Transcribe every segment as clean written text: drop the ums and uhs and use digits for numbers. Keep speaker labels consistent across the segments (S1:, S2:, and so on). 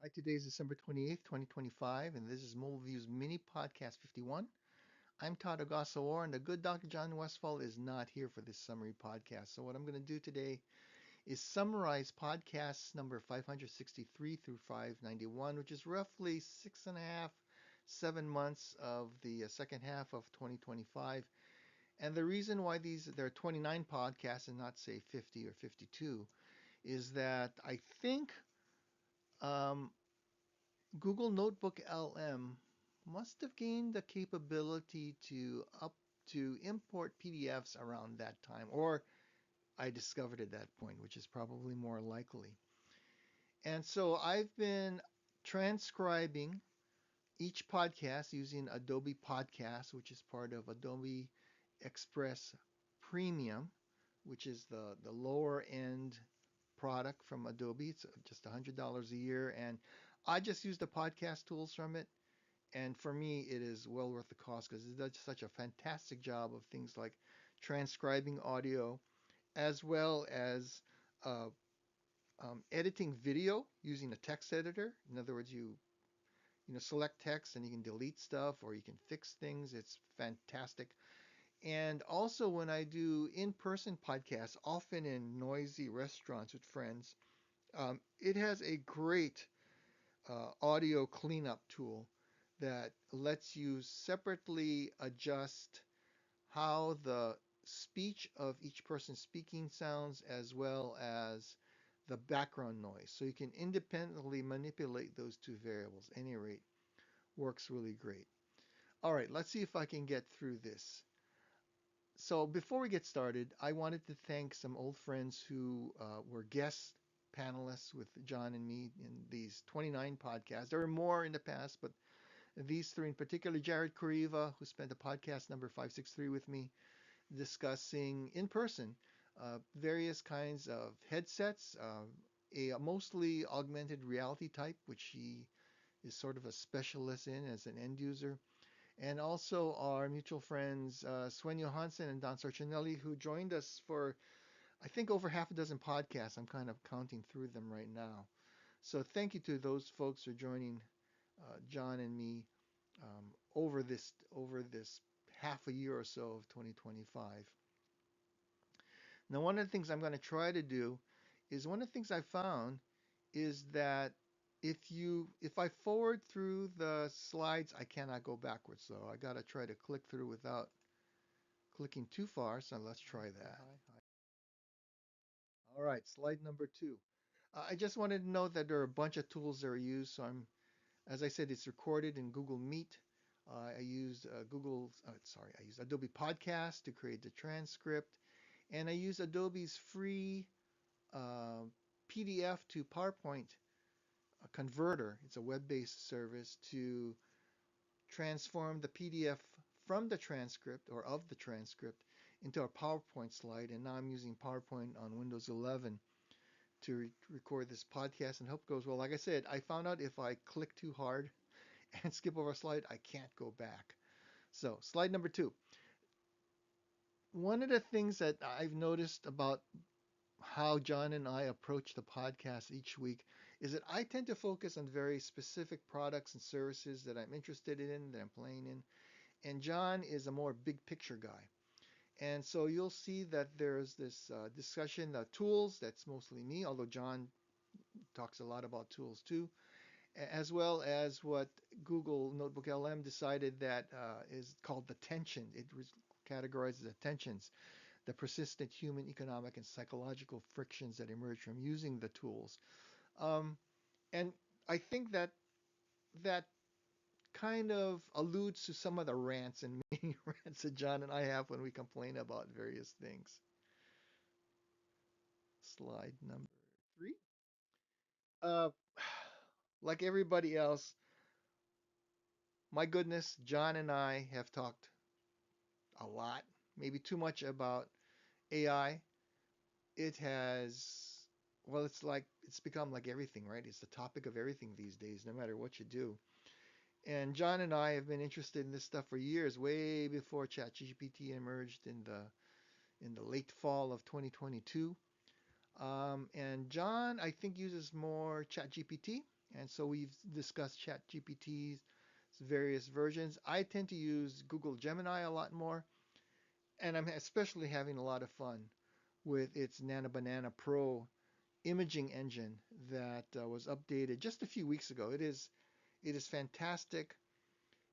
S1: Hi, today is December 28th, 2025, and this is Mobile View's mini podcast 51. I'm Todd Ogasawara, and the good Dr. John Westfall is not here for this summary podcast. So, what I'm going to do today is summarize podcasts number 563 through 591, which is roughly 6.5, 7 months of the second half of 2025. And the reason why there are 29 podcasts and not, say, 50 or 52 is that I think um, Google Notebook LM must have gained the capability to import PDFs around that time, or I discovered at that point, which is probably more likely. And so I've been transcribing each podcast using Adobe Podcast, which is part of Adobe Express Premium, which is the lower end product from Adobe. It's just $100 a year, and I just use the podcast tools from it. And for me, it is well worth the cost because it does such a fantastic job of things like transcribing audio as well as uh, editing video using a text editor. In other words, you select text and you can delete stuff or you can fix things. It's fantastic. And also when I do in-person podcasts, often in noisy restaurants with friends, it has a great audio cleanup tool that lets you separately adjust how the speech of each person speaking sounds as well as the background noise. So you can independently manipulate those two variables. At any rate, works really great. All right, let's see if I can get through this. So before we get started, I wanted to thank some old friends who were guest panelists with John and me in these 29 podcasts. There were more in the past, but these three in particular, Jared Kuriva, who spent the podcast number 563 with me, discussing in person various kinds of headsets, a mostly augmented reality type, which he is sort of a specialist in as an end user, and also our mutual friends Swen Johansson and Don Sarcinelli, who joined us for I think over half a dozen podcasts. I'm kind of counting through them right now. So thank you to those folks for joining John and me over this half a year or so of 2025. Now, one of the things I'm going to try to do is one of the things I found is that if I forward through the slides, I cannot go backwards. So I got to try to click through without clicking too far. So let's try that. All right, slide number two. I just wanted to note that there are a bunch of tools that are used. So as I said, it's recorded in Google Meet. I used I used Adobe Podcast to create the transcript, and I use Adobe's free uh, PDF to PowerPoint converter. It's a web-based service to transform the PDF from the transcript or of the transcript into a PowerPoint slide. And now I'm using PowerPoint on Windows 11 to record this podcast and hope it goes well. Like I said, I found out if I click too hard and skip over a slide, I can't go back. So, slide number two. One of the things that I've noticed about how John and I approach the podcast each week is that I tend to focus on very specific products and services that I'm interested in, that I'm playing in. And John is a more big picture guy. And so you'll see that there's this discussion of tools. That's mostly me, although John talks a lot about tools too, as well as what Google Notebook LM decided that is called the tension. It categorizes the tensions, the persistent human, economic, and psychological frictions that emerge from using the tools. Um, and I think that that kind of alludes to some of the rants and mini rants that John and I have when we complain about various things. Slide number three. Uh, like everybody else, my goodness, John and I have talked a lot, maybe too much about AI. It has, well, it's become like everything, right? It's the topic of everything these days, no matter what you do. And John and I have been interested in this stuff for years, way before ChatGPT emerged in the late fall of 2022. And John, I think, uses more ChatGPT. And so we've discussed ChatGPT's various versions. I tend to use Google Gemini a lot more, and I'm especially having a lot of fun with its Nano Banana Pro imaging engine that was updated just a few weeks ago. It is fantastic.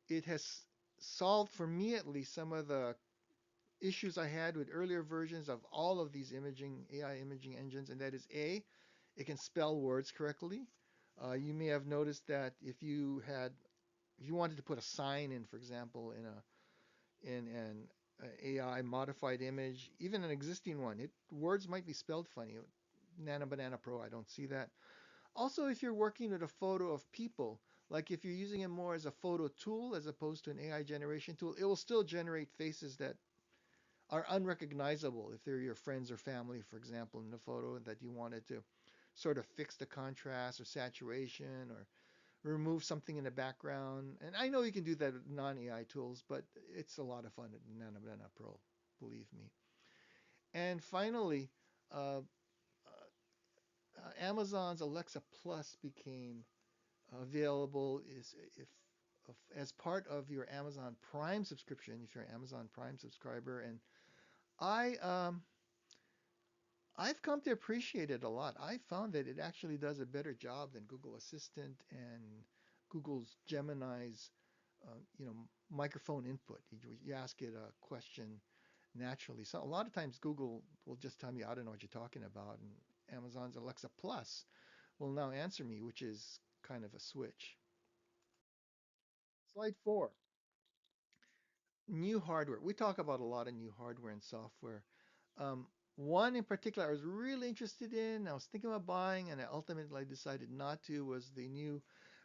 S1: It has solved for me at least some of the issues I had with earlier versions of all of these imaging AI imaging engines, and that is A, it can spell words correctly. You may have noticed that if you wanted to put a sign in, for example, in an AI modified image, even an existing one, words might be spelled funny. Nano Banana Pro, I don't see that. Also, if you're working with a photo of people, like if you're using it more as a photo tool as opposed to an AI generation tool, it will still generate faces that are unrecognizable if they're your friends or family, for example, in the photo that you wanted to sort of fix the contrast or saturation or remove something in the background. And I know you can do that with non-AI tools, but it's a lot of fun at Nano Banana Pro, believe me. And finally, uh, Amazon's Alexa Plus became available if as part of your Amazon Prime subscription, if you're an Amazon Prime subscriber. And I I've come to appreciate it a lot. I found that it actually does a better job than Google Assistant and Google's Gemini's, microphone input. You ask it a question naturally. So a lot of times Google will just tell me, I don't know what you're talking about, and Amazon's Alexa Plus will now answer me, which is kind of a switch. Slide 4, new hardware. We talk about a lot of new hardware and software. Um, One in particular I was really interested in, I was thinking about buying, and I ultimately decided not to, was the new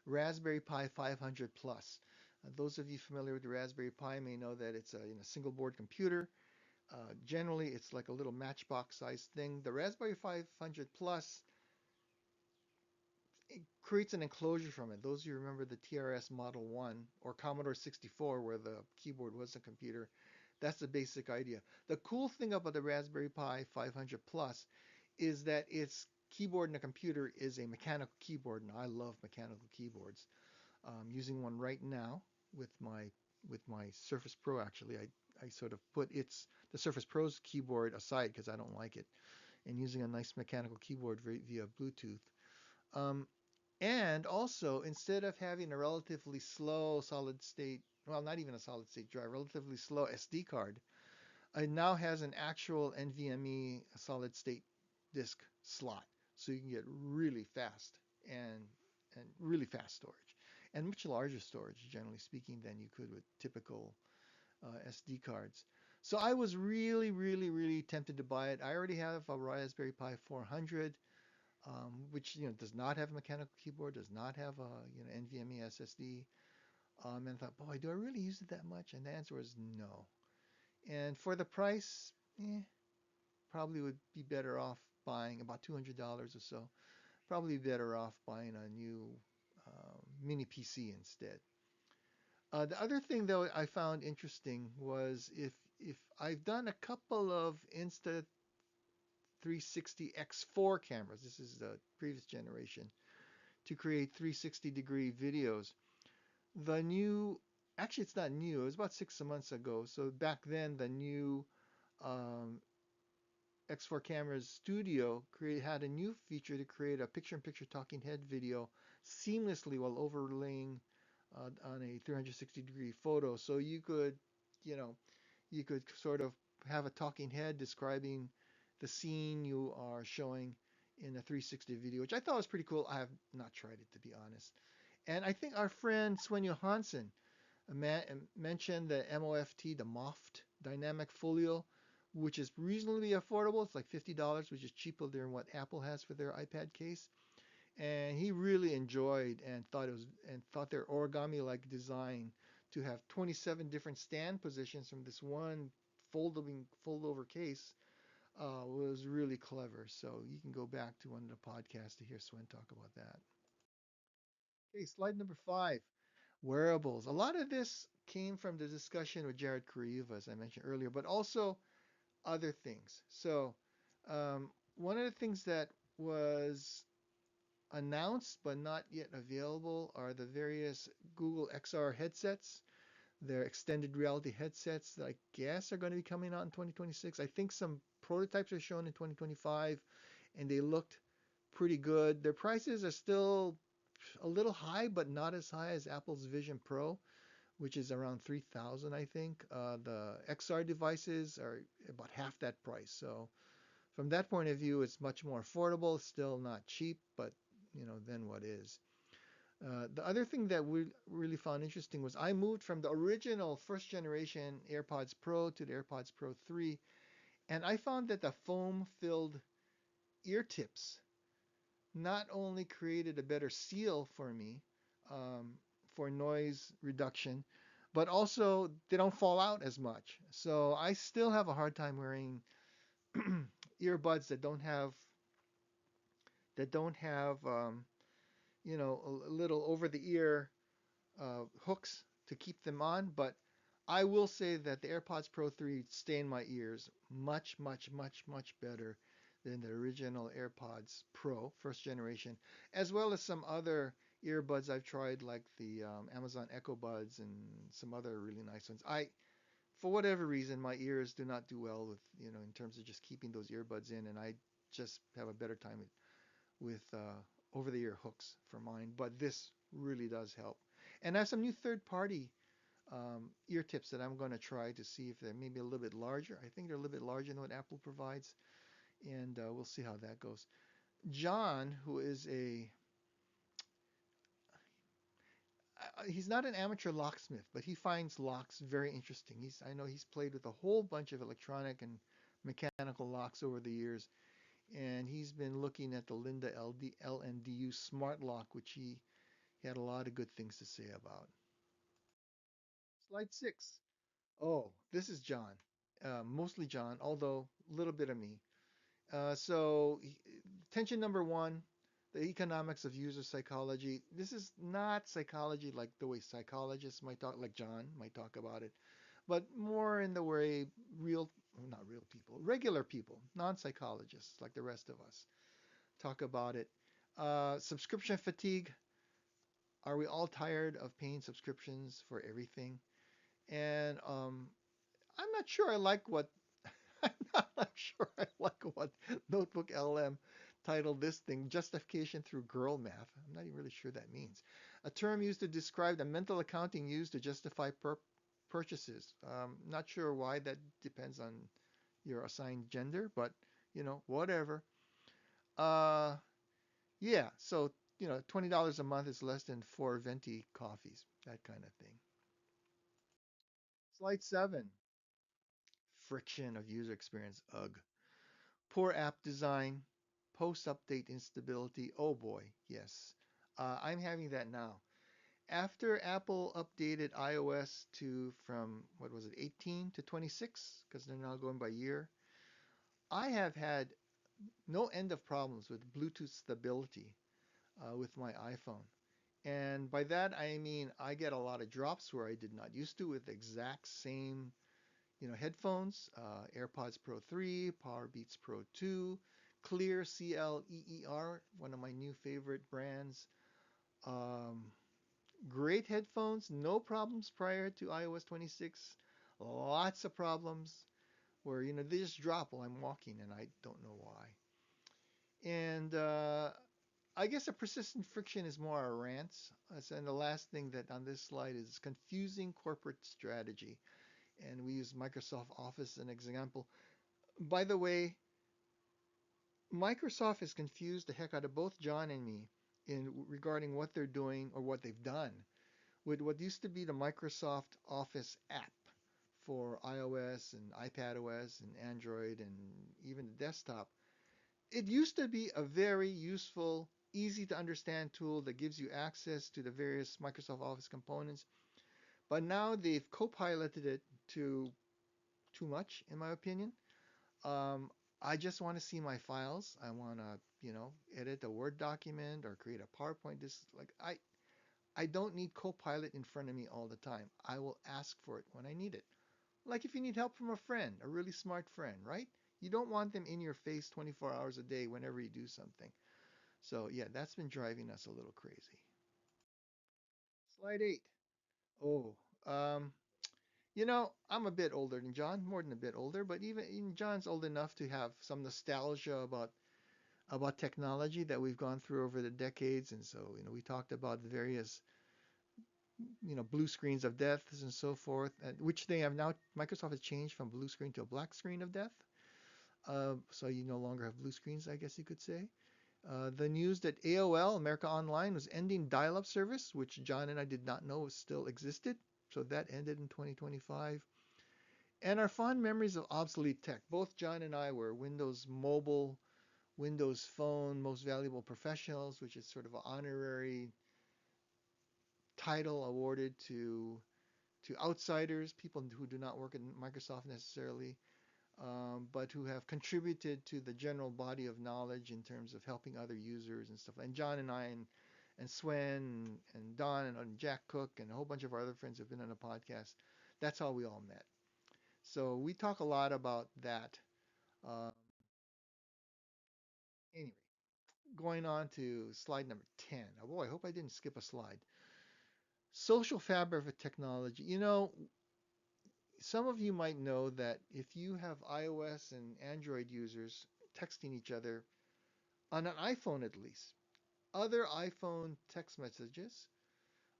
S1: Raspberry Pi 500 Plus. Those of you familiar with the Raspberry Pi may know that it's a single board computer. Generally, it's like a little matchbox sized thing. The Raspberry 500 Plus, it creates an enclosure from it. Those of you remember the TRS Model 1 or Commodore 64, where the keyboard was a computer, that's the basic idea. The cool thing about the Raspberry Pi 500 Plus is that its keyboard in a computer is a mechanical keyboard, and I love mechanical keyboards. I'm using one right now with my Surface Pro. Actually, I sort of put the Surface Pro's keyboard aside because I don't like it, and using a nice mechanical keyboard via Bluetooth. Um, and also, instead of having a relatively slow solid state, well, not even a solid state drive, relatively slow SD card, it now has an actual NVMe solid state disk slot. So you can get really fast and really fast storage and much larger storage, generally speaking, than you could with typical SD cards. So I was really, really, really tempted to buy it. I already have a Raspberry Pi 400, which does not have a mechanical keyboard, does not have a NVMe SSD. And I thought, boy, do I really use it that much? And the answer was no. And for the price, probably would be better off buying about $200 or so. Probably better off buying a new mini PC instead. The other thing, though, I found interesting was if I've done a couple of Insta360 X4 cameras, this is the previous generation, to create 360-degree videos. The new, actually, it's not new. It was about 6 months ago. So back then, the new um, X4 Cameras Studio had a new feature to create a picture-in-picture talking head video seamlessly while overlaying on a 360-degree photo. So you know, you could sort of have a talking head describing the scene you are showing in a 360 video, which I thought was pretty cool. I have not tried it, to be honest. And I think our friend Sven Johansson mentioned the MOFT, the MOFT Dynamic Folio, which is reasonably affordable. It's like $50, which is cheaper than what Apple has for their iPad case. And he really enjoyed and thought their origami-like design to have 27 different stand positions from this one fold-over case was really clever. So you can go back to one of the podcasts to hear Swen talk about that. Okay, slide number 5. Wearables. A lot of this came from the discussion with Jared Kariva, as I mentioned earlier, but also other things. So, um, one of the things that was announced but not yet available are the various Google XR headsets. Their extended reality headsets that I guess are going to be coming out in 2026. I think some prototypes are shown in 2025 and they looked pretty good. Their prices are still a little high, but not as high as Apple's Vision Pro, which is around 3,000, I think. The XR devices are about half that price. So from that point of view, it's much more affordable. Still not cheap, but then what is? The other thing that we really found interesting was I moved from the original first generation AirPods Pro to the AirPods Pro 3, and I found that the foam-filled ear tips not only created a better seal for me um, for noise reduction, but also they don't fall out as much. So I still have a hard time wearing earbuds that don't have a little over the ear hooks to keep them on. But I will say that the AirPods Pro 3 stay in my ears much, much, much, much better than the original AirPods Pro, first generation, as well as some other earbuds I've tried, like the Amazon Echo Buds and some other really nice ones. For whatever reason, my ears do not do well with, in terms of just keeping those earbuds in, and I just have a better time with over-the-ear hooks for mine. But this really does help. And I have some new third-party ear tips that I'm going to try to see if they're maybe a little bit larger. I think they're a little bit larger than what Apple provides, and we'll see how that goes. John, who is he's not an amateur locksmith, but he finds locks very interesting. I know he's played with a whole bunch of electronic and mechanical locks over the years, and he's been looking at the Linda LNDU Smart Lock, which he had a lot of good things to say about. Slide 6. Oh, this is John. Mostly John, although a little bit of me. So, tension number one, the economics of user psychology. This is not psychology like the way psychologists might talk, like John might talk about it, but more in the way real, well, not real people, regular people, non-psychologists like the rest of us talk about it. Subscription fatigue. Are we all tired of paying subscriptions for everything? And I'm not sure I like what I'm not sure I like what Notebook LM titled this thing, Justification Through Girl Math. I'm not even really sure that means. A term used to describe the mental accounting used to justify purchases. Not sure why that depends on your assigned gender, but whatever. Uh, yeah, so $20 a month is less than four venti coffees, that kind of thing. Slide 7. Friction of user experience. Ugh. Poor app design, post-update instability. Oh boy, yes. I'm having that now. After Apple updated iOS to from what was it, 18 to 26, because they're now going by year, I have had no end of problems with Bluetooth stability with my iPhone. And by that I mean I get a lot of drops where I did not used to with the exact same headphones, AirPods Pro 3, Powerbeats Pro 2, Clear CLEER, one of my new favorite brands. Um, Great headphones, no problems prior to iOS 26. Lots of problems where they just drop while I'm walking and I don't know why. And I guess a persistent friction is more a rant. And the last thing that on this slide is confusing corporate strategy. And we use Microsoft Office as an example. By the way, Microsoft has confused the heck out of both John and me in regarding what they're doing or what they've done with what used to be the Microsoft Office app for iOS and iPadOS and Android and even the desktop. It used to be a very useful, easy to understand tool that gives you access to the various Microsoft Office components, but now they've co-piloted it to too much, in my opinion. Um, I just want to see my files. I want to, edit a Word document or create a PowerPoint. I don't need Copilot in front of me all the time. I will ask for it when I need it. Like if you need help from a friend, a really smart friend, right? You don't want them in your face 24 hours a day whenever you do something. So yeah, that's been driving us a little crazy. Slide 8. Oh, um, I'm a bit older than John, more than a bit older, but even John's old enough to have some nostalgia about technology that we've gone through over the decades. And so, we talked about the various, blue screens of death and so forth, which they have now, Microsoft has changed from blue screen to a black screen of death. So you no longer have blue screens, I guess you could say. The news that AOL, America Online, was ending dial-up service, which John and I did not know still existed. So that ended in 2025. And our fond memories of obsolete tech. Both John and I were Windows Mobile, Windows Phone Most Valuable Professionals, which is sort of an honorary title awarded to outsiders, people who do not work at Microsoft necessarily, but who have contributed to the general body of knowledge in terms of helping other users and stuff. And John and I and Swen and Don and Jack Cook and a whole bunch of our other friends who've been on the podcast, that's how we all met. So we talk a lot about that. Um, anyway, going on to slide number 10. Oh boy, I hope I didn't skip a slide. Social fabric of technology. Some of you might know that if you have iOS and Android users texting each other on an iPhone at least, other iPhone text messages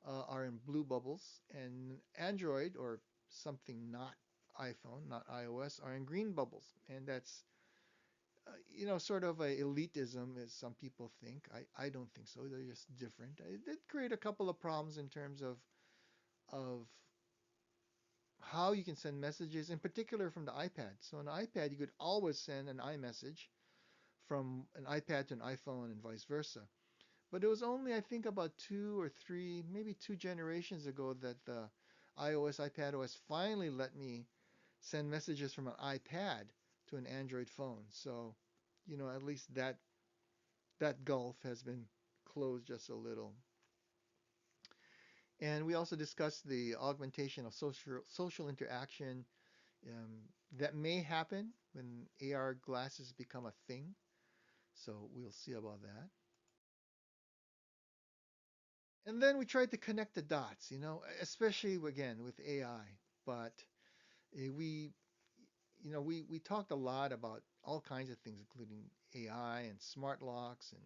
S1: are in blue bubbles, and Android or something not iPhone, not iOS, are in green bubbles. And that's, sort of a elitism, as some people think. I don't think so. They're just different. It did create a couple of problems in terms of how you can send messages, in particular from the iPad. So on the iPad, you could always send an iMessage from an iPad to an iPhone and vice versa. But it was only, I think, about two or three, maybe two generations ago that the iOS, iPadOS finally let me send messages from an iPad to an Android phone. So, at least that gulf has been closed just a little. And we also discussed the augmentation of social interaction um, that may happen when AR glasses become a thing. So we'll see about that. And then we tried to connect the dots, especially again with AI. But we, we talked a lot about all kinds of things, including AI and smart locks and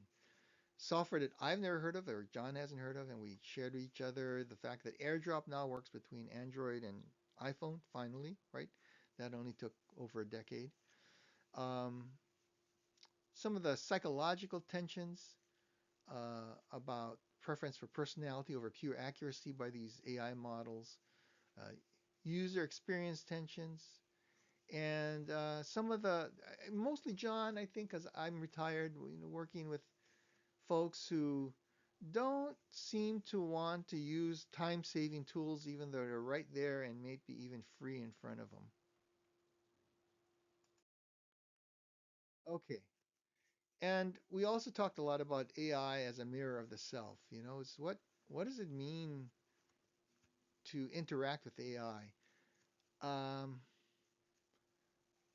S1: software that I've never heard of or John hasn't heard of. And we shared with each other the fact that AirDrop now works between Android and iPhone, finally, right? That only took over a decade. Um, some of the psychological tensions about preference for personality over pure accuracy by these AI models, uh, user experience tensions, and some of the, mostly John, I think, because I'm retired, working with folks who don't seem to want to use time-saving tools even though they're right there and maybe even free in front of them. Okay. And we also talked a lot about AI as a mirror of the self. It's what does it mean to interact with AI?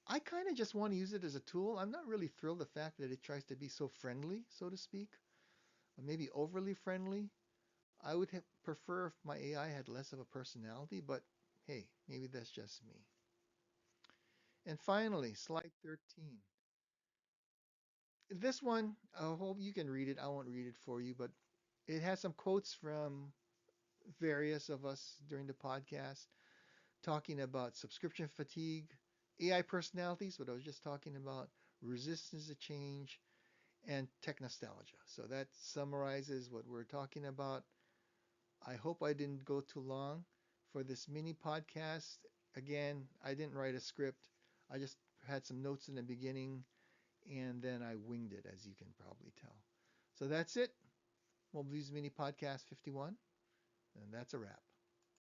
S1: I kind of just want to use it as a tool. I'm not really thrilled the fact that it tries to be so friendly, so to speak, or maybe overly friendly. I would prefer if my AI had less of a personality, but hey, maybe that's just me. And finally, slide 13. This one, I hope you can read it. I won't read it for you, but it has some quotes from various of us during the podcast talking about subscription fatigue, AI personalities, what I was just talking about, resistance to change, and tech nostalgia. So that summarizes what we're talking about. I hope I didn't go too long for this mini podcast. Again, I didn't write a script. I just had some notes in the beginning and then I winged it, as you can probably tell. So that's it. Mobile Views Mini Podcast 51, and that's a wrap.